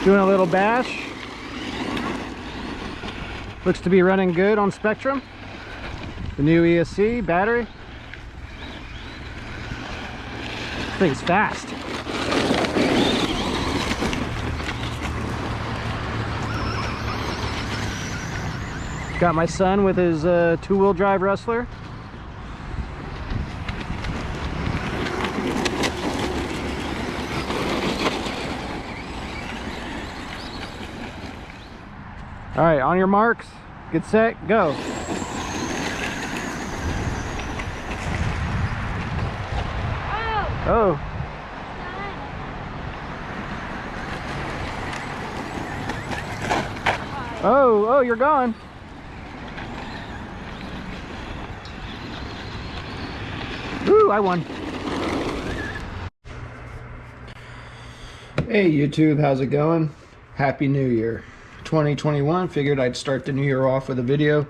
Doing a little bash. Looks to be running good on Spektrum. The new ESC battery. This thing's fast. Got my son with his two-wheel drive Rustler. All right, on your marks, get set, go. Oh. Oh, you're gone. Ooh, I won. Hey YouTube, how's it going? Happy New Year. 2021, figured I'd start the new year off with a video.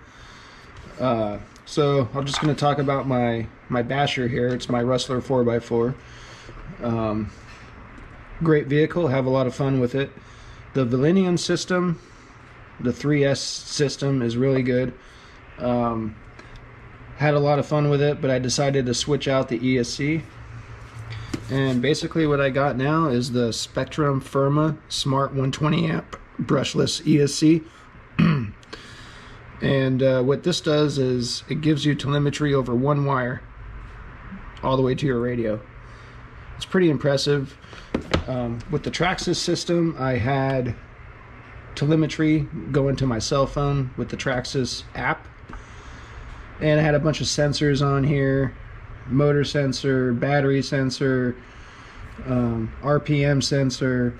So I'm just going to talk about my basher here. It's my Rustler 4x4. Great vehicle, have a lot of fun with it. The Valenium system, the 3S system, is really good. Had a lot of fun with it, but I decided to switch out the ESC. And basically what I got now is the Spektrum FIRMA Smart 120 amp brushless ESC. And what this does is it gives you telemetry over one wire all the way to your radio. It's pretty impressive. With the Traxxas system, I had telemetry go into my cell phone with the Traxxas app, and I had a bunch of sensors on here: motor sensor, battery sensor, RPM sensor,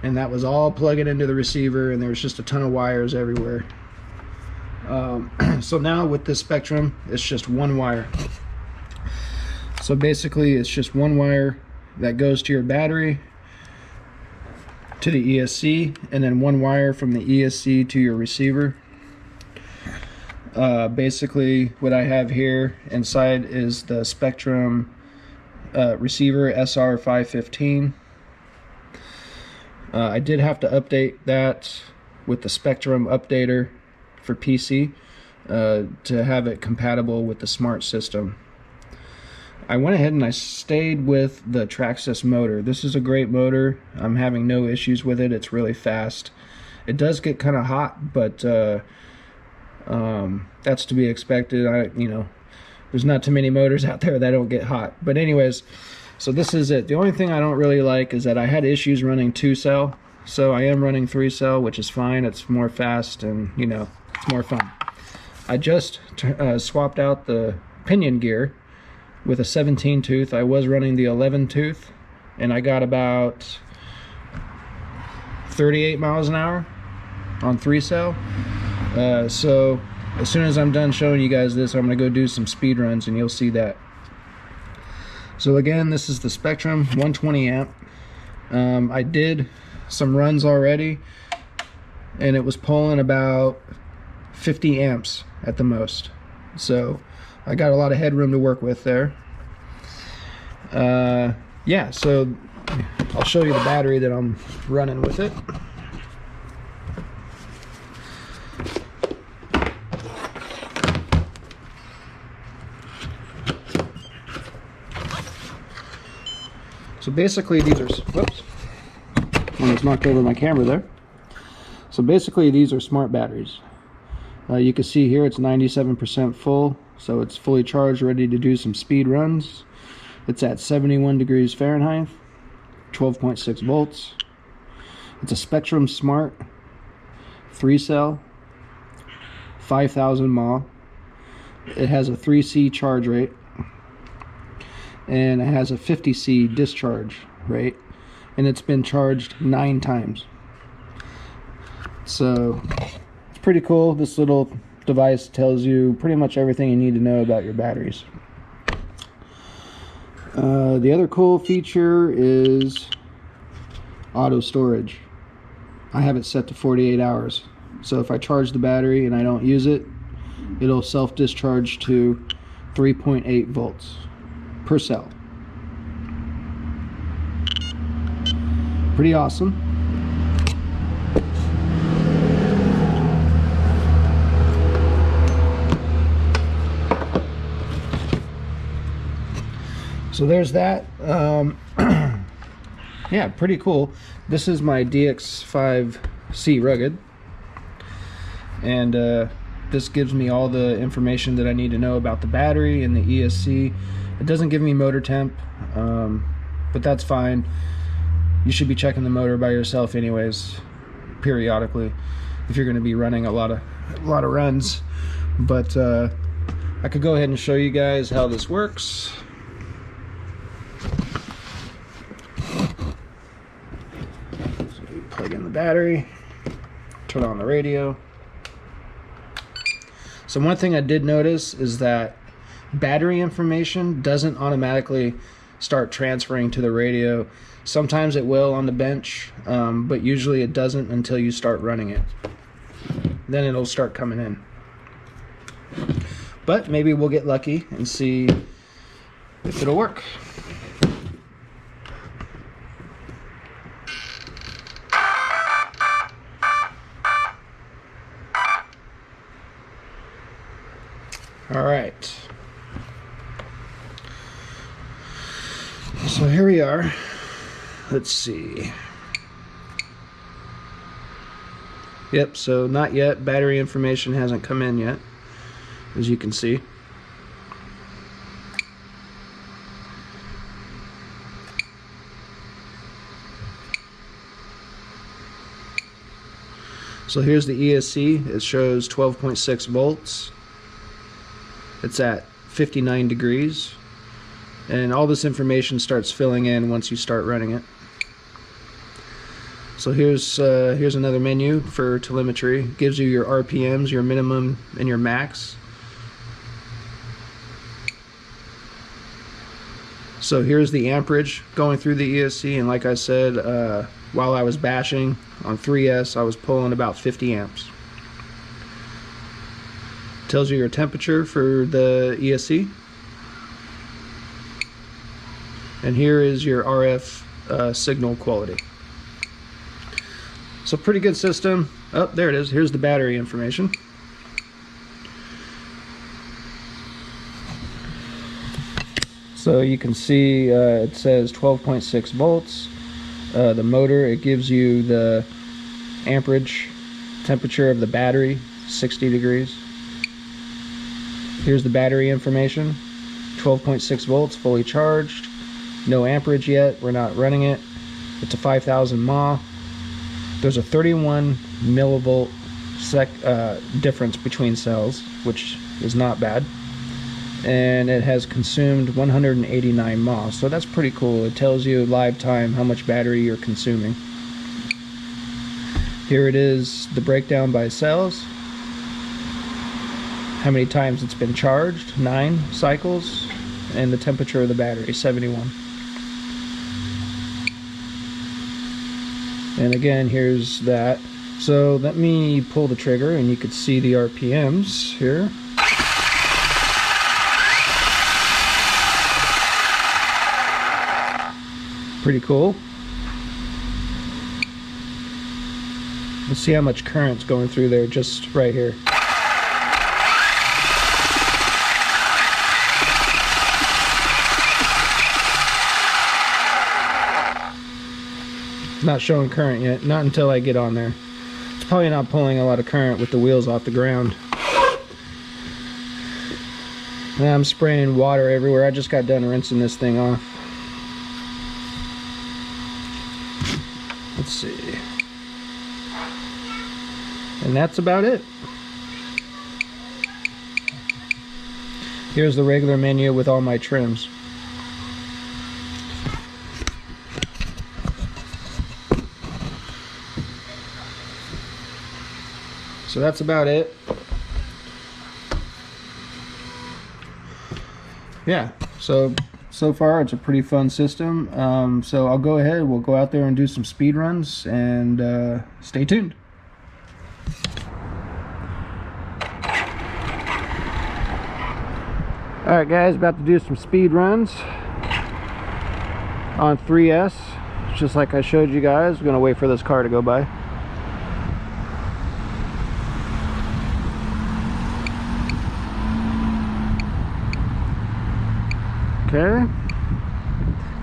and that was all plugging into the receiver, and there was just a ton of wires everywhere. So now with this Spektrum, it's just one wire. So basically it's just one wire that goes to your battery, to the ESC, and then one wire from the ESC to your receiver. Basically what I have here inside is the Spektrum receiver SR515. I did have to update that with the Spektrum updater for PC to have it compatible with the smart system. I went ahead and I stayed with the Traxxas motor. This is a great motor. I'm having no issues with it. It's really fast. It does get kind of hot, but that's to be expected. You know, there's not too many motors out there that don't get hot. But anyways, so this is it. The only thing I don't really like is that I had issues running 2-cell. So I am running 3-cell, which is fine. It's more fast and, you know, it's more fun. I just swapped out the pinion gear with a 17 tooth. I was running the 11 tooth, and I got about 38 miles an hour on 3-cell. So as soon as I'm done showing you guys this, I'm gonna go do some speed runs and you'll see that. So again, this is the Spektrum 120 amp. I did some runs already, and it was pulling about 50 amps at the most. So I got a lot of headroom to work with there. Yeah, so I'll show you the battery that I'm running with it. So basically these are, whoops, almost knocked over my camera there. So basically these are smart batteries. You can see here it's 97% full, so it's fully charged, ready to do some speed runs. It's at 71 degrees Fahrenheit, 12.6 volts. It's a Spektrum Smart 3-cell, 5,000 mAh. It has a 3C charge rate, and it has a 50C discharge rate, and it's been charged 9 times. So it's pretty cool. This little device tells you pretty much everything you need to know about your batteries. The other cool feature is auto storage. I have it set to 48 hours. So if I charge the battery and I don't use it, it'll self-discharge to 3.8 volts per cell. Pretty awesome. So there's that. Yeah, pretty cool. This is my DX5 Rugged, and this gives me all the information that I need to know about the battery and the ESC. It doesn't give me motor temp, but that's fine. You should be checking the motor by yourself anyways, periodically, if you're going to be running a lot of runs. But I could go ahead and show you guys how this works. So you plug in the battery, turn on the radio. So one thing I did notice is that battery information doesn't automatically start transferring to the radio. Sometimes it will on the bench, but usually it doesn't until you start running it. Then it'll start coming in. But maybe we'll get lucky and see if it'll work. All right. So here we are. Let's see. Yep, so not yet. Battery information hasn't come in yet, as you can see. So here's the ESC. It shows 12.6 volts. It's at 59 degrees. And all this information starts filling in once you start running it. So here's another menu for telemetry. It gives you your RPMs, your minimum and your max. So here's the amperage going through the ESC, and like I said, while I was bashing on 3S, I was pulling about 50 amps. Tells you your temperature for the ESC. And here is your RF signal quality. So pretty good system. Oh, there it is. Here's the battery information. So you can see it says 12.6 volts. The motor, it gives you the amperage, temperature of the battery, 60 degrees. Here's the battery information. 12.6 volts, fully charged. No amperage yet. We're not running it. It's a 5,000 mAh. There's a 31 millivolt difference between cells, which is not bad. And it has consumed 189 mAh, so that's pretty cool. It tells you live time how much battery you're consuming. Here it is, the breakdown by cells. How many times it's been charged, 9 cycles, and the temperature of the battery, 71. And again, here's that. So let me pull the trigger and you can see the RPMs here. Pretty cool. Let's see how much current's going through there just right here. Not showing current yet, not until I get on there. It's probably not pulling a lot of current with the wheels off the ground. And I'm spraying water everywhere. I just got done rinsing this thing off. Let's see. And that's about it. Here's the regular menu with all my trims. So that's about it. Yeah, so far it's a pretty fun system. So I'll go ahead, we'll go out there and do some speed runs, and stay tuned. Alright guys, about to do some speed runs on 3S, just like I showed you guys. We're gonna wait for this car to go by. Okay.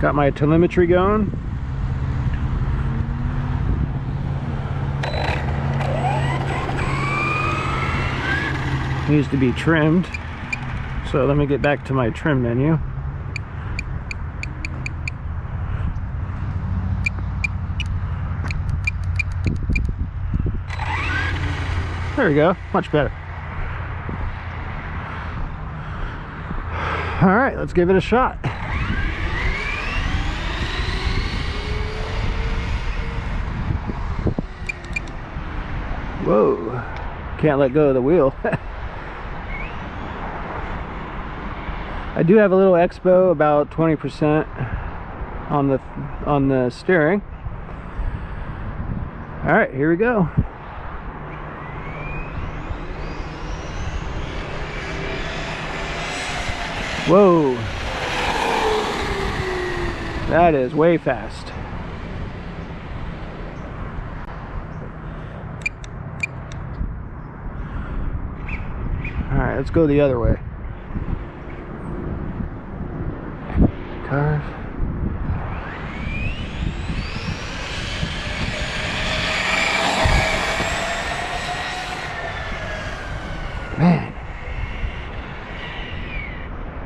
Got my telemetry going. Needs to be trimmed. So let me get back to my trim menu. There we go, much better. All right, let's give it a shot. Whoa, can't let go of the wheel. I do have a little expo, about 20% on the steering. All right, here we go. Whoa, that is way fast. All right, let's go the other way. Cars. Man,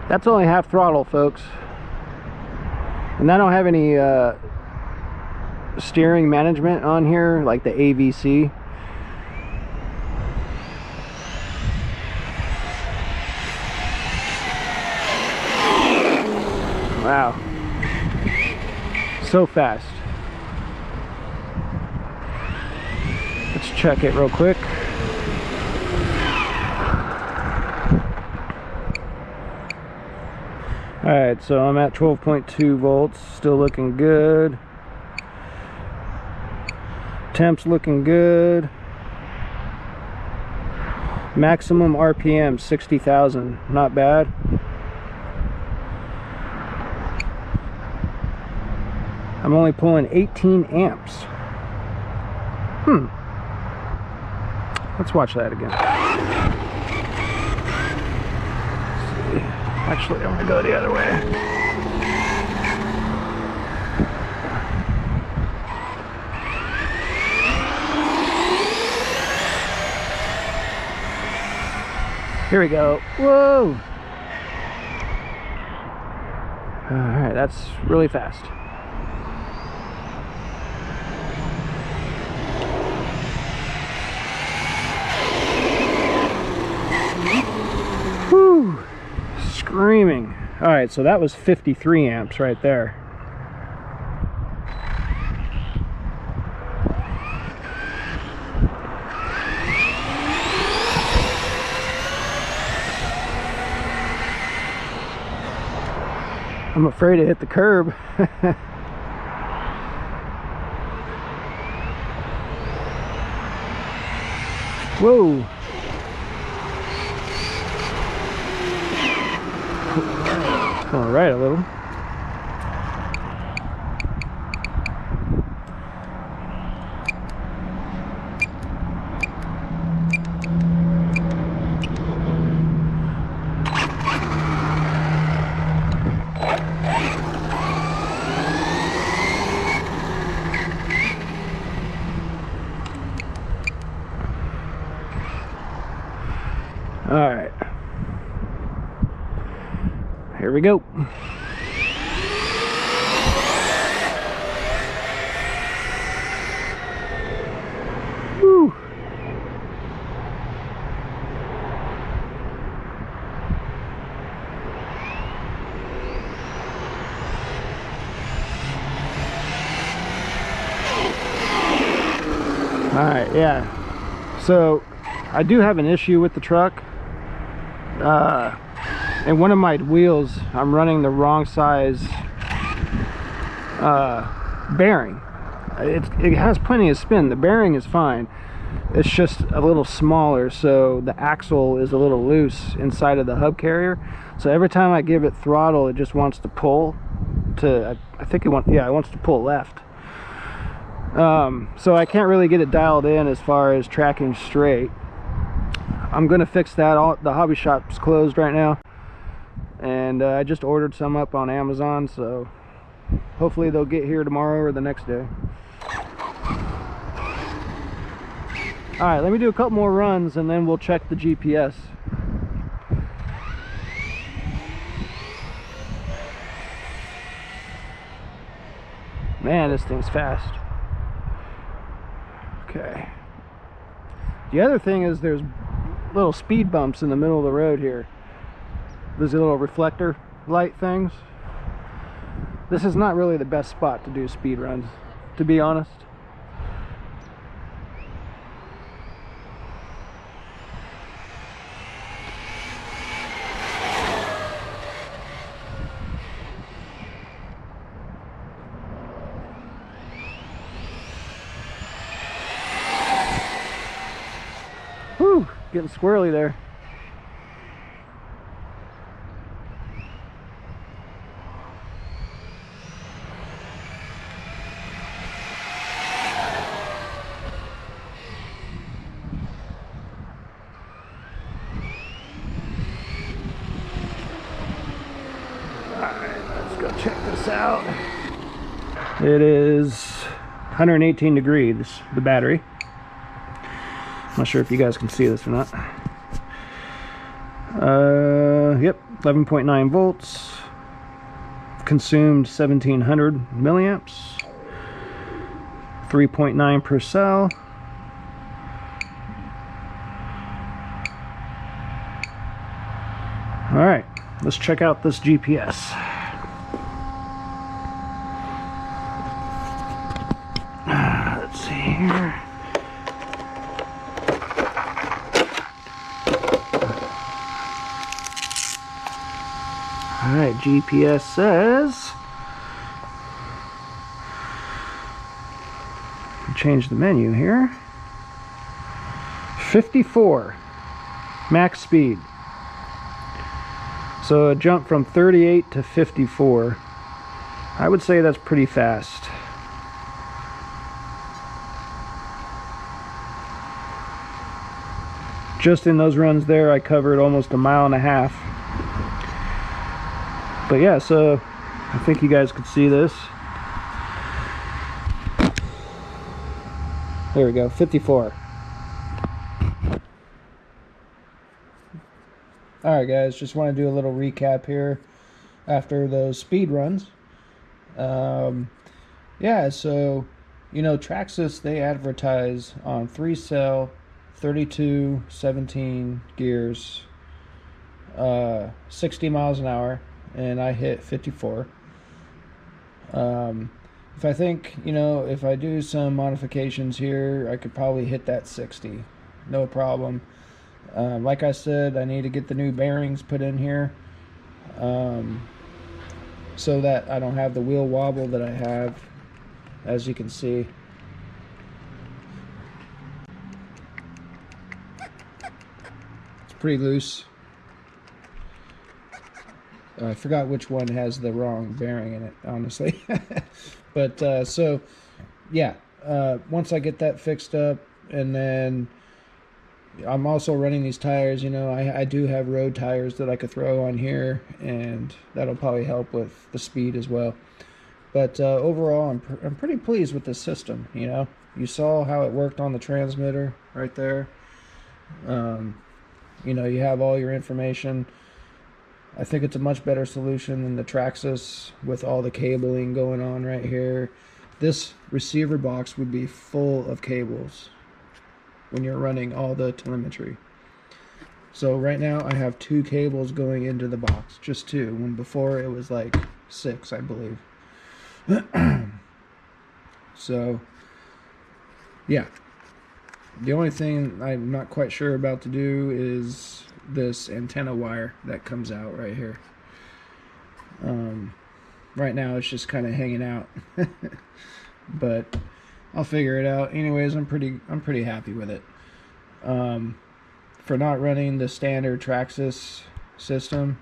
that's only half throttle, folks, and I don't have any steering management on here like the AVC. Wow, so fast. Let's check it real quick. Alright, so I'm at 12.2 volts, still looking good. Temps looking good. Maximum RPM 60,000, not bad. I'm only pulling 18 amps. Let's watch that again. Actually, I'm gonna go the other way. Here we go. Whoa! Alright, that's really fast. Whew! Screaming. All right, so that was 53 amps right there. I'm afraid to hit the curb. Whoa. All right, a little. All right. Here we go. Whew. All right, yeah. So I do have an issue with the truck. And one of my wheels, I'm running the wrong size bearing. It has plenty of spin. The bearing is fine. It's just a little smaller, so the axle is a little loose inside of the hub carrier. So every time I give it throttle, it just wants to pull to, I think it wants to pull left. So I can't really get it dialed in as far as tracking straight. I'm gonna fix that. The hobby shop's closed right now, and I just ordered some up on Amazon, so hopefully they'll get here tomorrow or the next day. All right, let me do a couple more runs and then we'll check the GPS. Man, this thing's fast. Okay. The other thing is there's little speed bumps in the middle of the road here. There's little reflector light things. This is not really the best spot to do speed runs, to be honest. Whew, getting squirrely there. Check this out. It is 118 degrees, the battery. I'm not sure if you guys can see this or not. Yep, 11.9 volts. Consumed 1700 milliamps. 3.9 per cell. All right, let's check out this GPS. Let's see here. All right, GPS says, change the menu here, 54 max speed. So a jump from 38 to 54. I would say that's pretty fast. Just in those runs there, I covered almost a mile and a half. But yeah, so I think you guys could see this. There we go, 54. Alright guys, just want to do a little recap here after those speed runs. Yeah, so, you know, Traxxas, they advertise on 3-cell, 32, 17 gears, 60 miles an hour, and I hit 54. If I think, you know, if I do some modifications here, I could probably hit that 60, no problem. Like I said, I need to get the new bearings put in here, so that I don't have the wheel wobble that I have, as you can see. It's pretty loose. I forgot which one has the wrong bearing in it, honestly. But so yeah, once I get that fixed up, and then I'm also running these tires, you know, I do have road tires that I could throw on here, and that'll probably help with the speed as well. But overall, I'm pretty pleased with this system. You know, you saw how it worked on the transmitter right there. You know, you have all your information. I think it's a much better solution than the Traxxas with all the cabling going on right here. This receiver box would be full of cables when you're running all the telemetry. So right now I have 2 cables going into the box, just 2, when before it was like 6, I believe. So yeah, the only thing I'm not quite sure about to do is this antenna wire that comes out right here. Right now it's just kind of hanging out. But I'll figure it out. Anyways, I'm pretty happy with it. For not running the standard Traxxas system,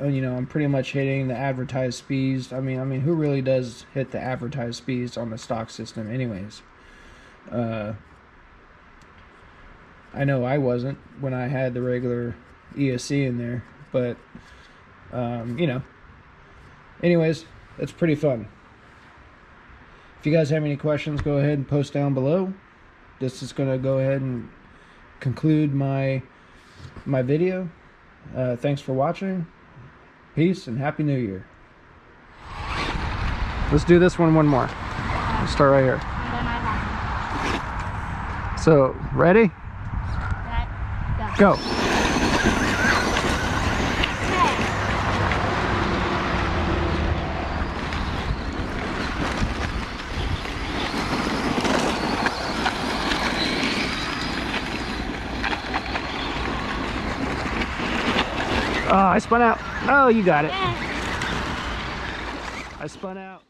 you know, I'm pretty much hitting the advertised speeds. I mean, who really does hit the advertised speeds on the stock system anyways? I know I wasn't when I had the regular ESC in there, but you know, anyways, it's pretty fun. If you guys have any questions, go ahead and post down below. This is going to go ahead and conclude my video. Thanks for watching. Peace and Happy New Year. Let's do this one more. Let's start right here. So, ready? Go. Oh, I spun out. Oh, you got it. I spun out.